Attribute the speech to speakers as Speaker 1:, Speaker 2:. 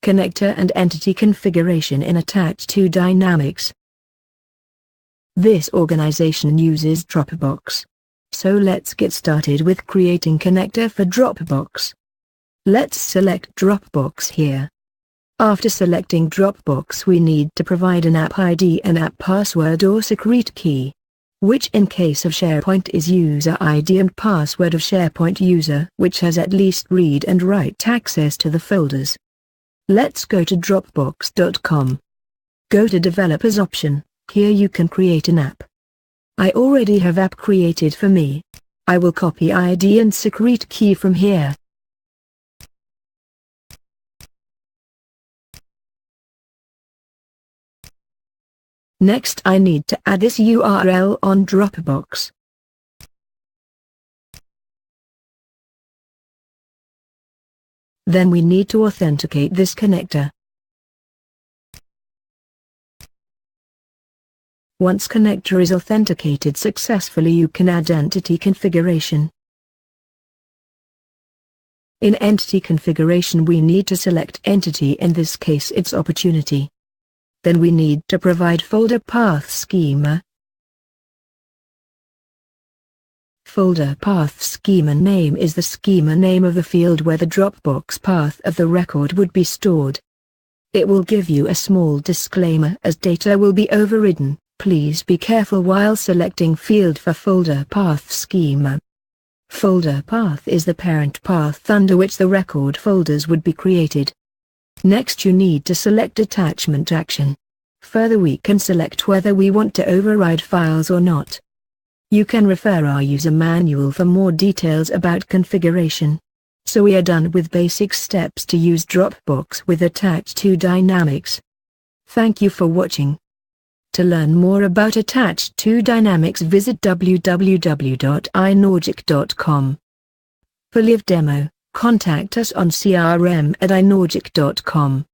Speaker 1: Connector and Entity Configuration in Attach2Dynamics. This organization uses Dropbox. So let's get started with creating connector for Dropbox. Let's select Dropbox here. After selecting Dropbox, we need to provide an app ID, an app password or secret key, which in case of SharePoint is user ID and password of SharePoint user, which has at least read and write access to the folders. Let's go to Dropbox.com. Go to Developers option. Here you can create an app. I already have app created for me. I will copy ID and secret key from here. Next I need to add this URL on Dropbox. Then we need to authenticate this connector. Once connector is authenticated successfully, you can add entity configuration. In entity configuration we need to select entity, in this case it's opportunity. Then we need to provide folder path schema. Folder path schema name is the schema name of the field where the Dropbox path of the record would be stored. It will give you a small disclaimer as data will be overridden. Please be careful while selecting field for folder path schema. Folder path is the parent path under which the record folders would be created. Next you need to select attachment action. Further we can select whether we want to override files or not. You can refer our user manual for more details about configuration. So we are done with basic steps to use Dropbox with Attach2Dynamics. Thank you for watching. To learn more about Attach2Dynamics visit www.inorgic.com. For live demo, contact us on crm@inorgic.com.